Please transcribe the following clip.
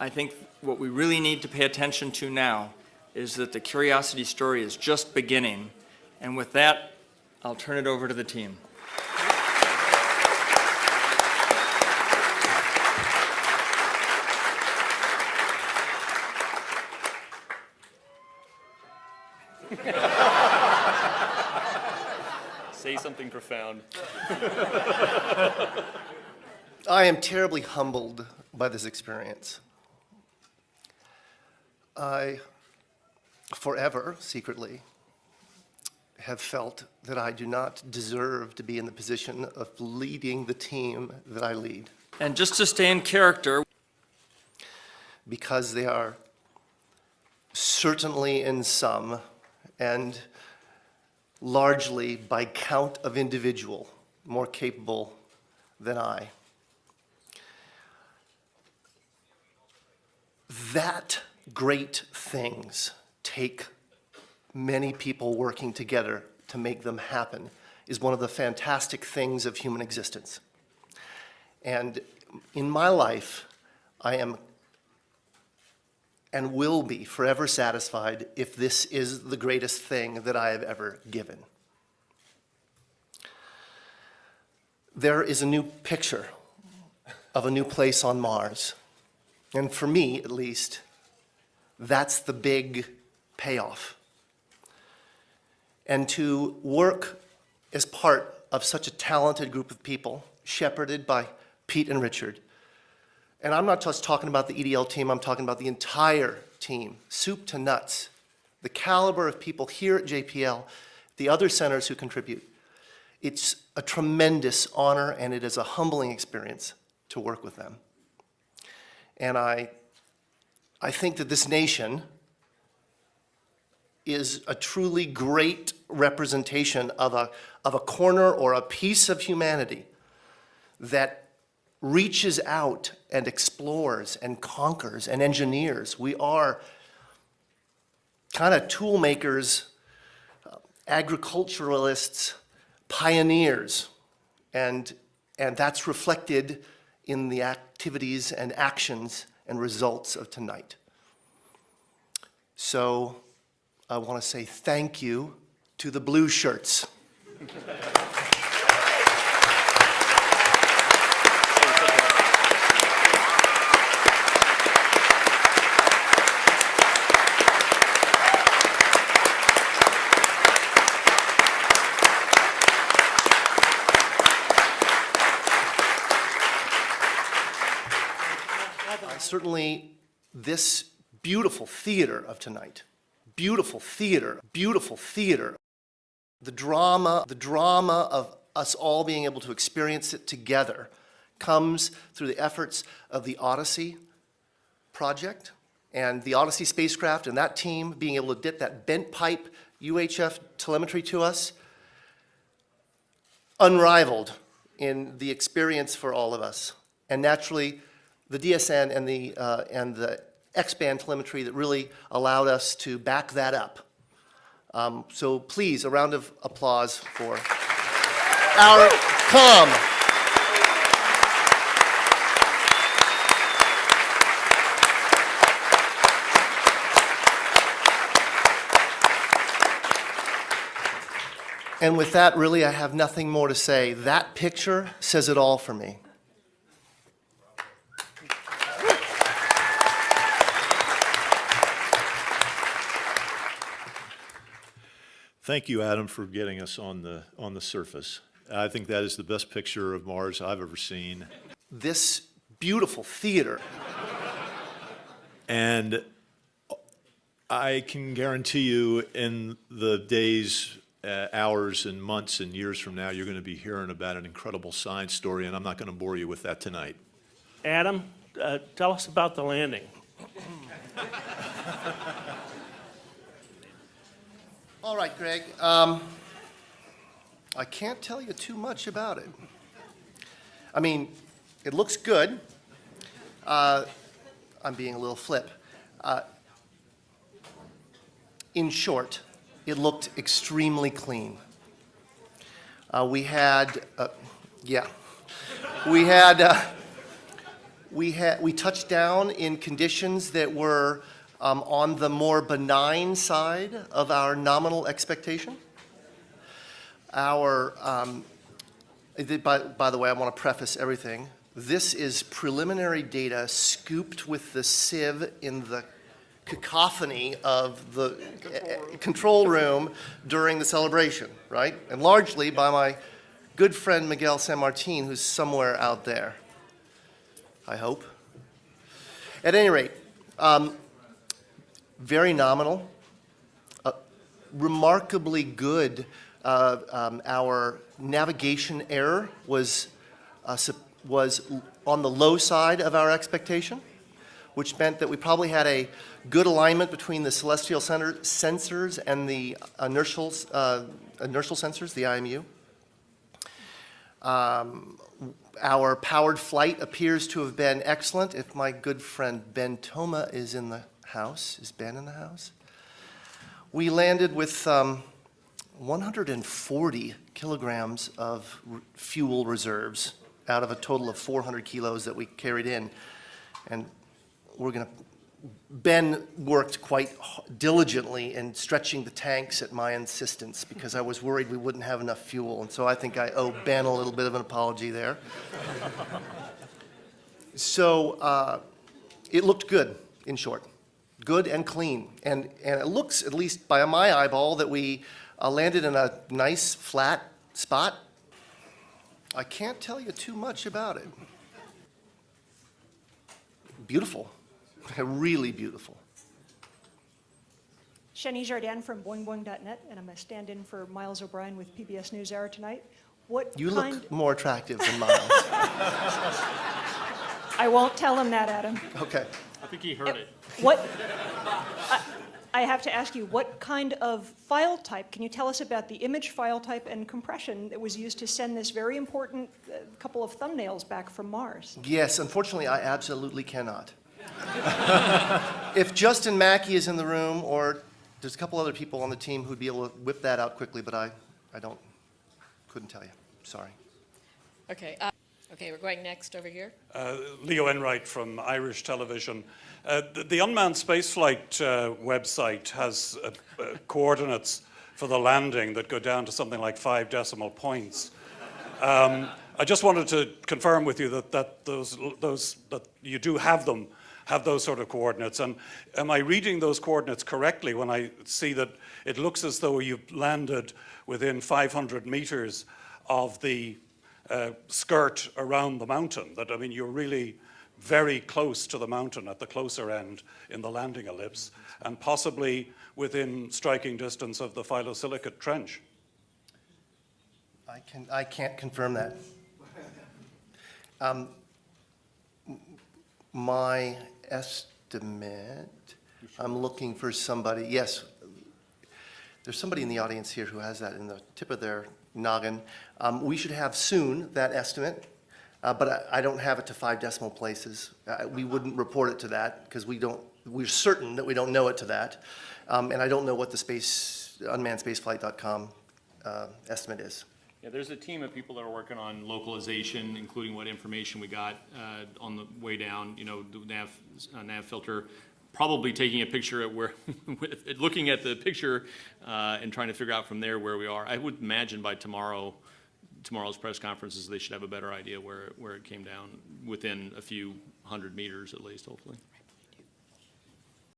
I think what we really need to pay attention to now is that the Curiosity story is just beginning. And with that, I'll turn it over to the team. Say something profound. I am terribly humbled by this experience. I, forever, secretly, have felt that I do not deserve to be in the position of leading the team that I lead. And just to stay in character, Because they are certainly in some, and largely by count of individual, more capable than I. That great things take many people working together to make them happen is one of the fantastic things of human existence. And in my life, I am and will be forever satisfied if this is the greatest thing that I have ever given. There is a new picture of a new place on Mars. And for me, at least, that's the big payoff. And to work as part of such a talented group of people, shepherded by Pete and Richard. And I'm not just talking about the EDL team, I'm talking about the entire team, soup to nuts. The caliber of people here at JPL, the other centers who contribute. It's a tremendous honor and it is a humbling experience to work with them. And I think that this nation is a truly great representation of a corner or a piece of humanity that reaches out and explores and conquers and engineers. We are kind of tool makers, agriculturalists, pioneers, and that's reflected in the activities and actions and results of tonight. So I want to say thank you to the blue shirts. Certainly, this beautiful theater of tonight, beautiful theater, the drama of us all being able to experience it together comes through the efforts of the Odyssey project and the Odyssey spacecraft and that team being able to get that bent pipe UHF telemetry to us, unrivaled in the experience for all of us. And naturally, the DSN and the X-band telemetry that really allowed us to back that up. So please, a round of applause for our COM. And with that, really, I have nothing more to say. That picture says it all for me. Thank you, Adam, for getting us on the surface. I think that is the best picture of Mars I've ever seen. This beautiful theater. And I can guarantee you in the days, hours, and months and years from now, you're going to be hearing about an incredible science story, and I'm not going to bore you with that tonight. Adam, tell us about the landing. All right, Greg. I can't tell you too much about it. I mean, it looks good. I'm being a little flip. In short, it looked extremely clean. We had We touched down in conditions that were on the more benign side of our nominal expectation. By the way, I want to preface everything. This is preliminary data scooped with the sieve in the cacophony of the control room during the celebration, right? And largely by my good friend Miguel San Martin, who's somewhere out there, I hope. At any rate, very nominal, remarkably good. Our navigation error was on the low side of our expectation, which meant that we probably had a good alignment between the celestial sensors and the inertial sensors, the IMU. Our powered flight appears to have been excellent. If my good friend Ben Toma is in the house, is Ben in the house? We landed with 140 kilograms of fuel reserves out of a total of 400 kilos that we carried in. And Ben worked quite diligently in stretching the tanks at my insistence because I was worried we wouldn't have enough fuel. And so I think I owe Ben a little bit of an apology there. So it looked good, in short. Good and clean. And it looks, at least by my eyeball, that we landed in a nice flat spot. I can't tell you too much about it. Beautiful. Really beautiful. Shani Jardin from boingboing.net, and I'm a stand-in for Miles O'Brien with PBS NewsHour tonight. You look more attractive than Miles. I won't tell him that, Adam. Okay. I think he heard it. What? I have to ask you, what kind of file type, can you tell us about the image file type and compression that was used to send this very important couple of thumbnails back from Mars? Yes, unfortunately, I absolutely cannot. If Justin Mackey is in the room, or there's a couple other people on the team who'd be able to whip that out quickly, but I couldn't tell you. Sorry. Okay. Okay, we're going next over here. Leo Enright from Irish Television. The unmanned spaceflight website has coordinates for the landing that go down to something like 5 decimal points. I just wanted to confirm with you that you do have those sort of coordinates. And am I reading those coordinates correctly when I see that it looks as though you've landed within 500 meters of the skirt around the mountain? That, I mean, you're really very close to the mountain at the closer end in the landing ellipse, and possibly within striking distance of the phyllosilicate trench. I can't confirm that. My estimate, I'm looking for somebody, yes, there's somebody in the audience here who has that in the tip of their noggin. We should have soon that estimate, but I don't have it to 5 decimal places. We wouldn't report it to that because we're certain that we don't know it to that. And I don't know what the unmannedspaceflight.com estimate is. Yeah, there's a team of people that are working on localization, including what information we got on the way down, you know, the nav filter, probably taking a picture at where, looking at the picture and trying to figure out from there where we are. I would imagine by tomorrow's press conferences, they should have a better idea where it came down, within a few hundred meters at least, hopefully.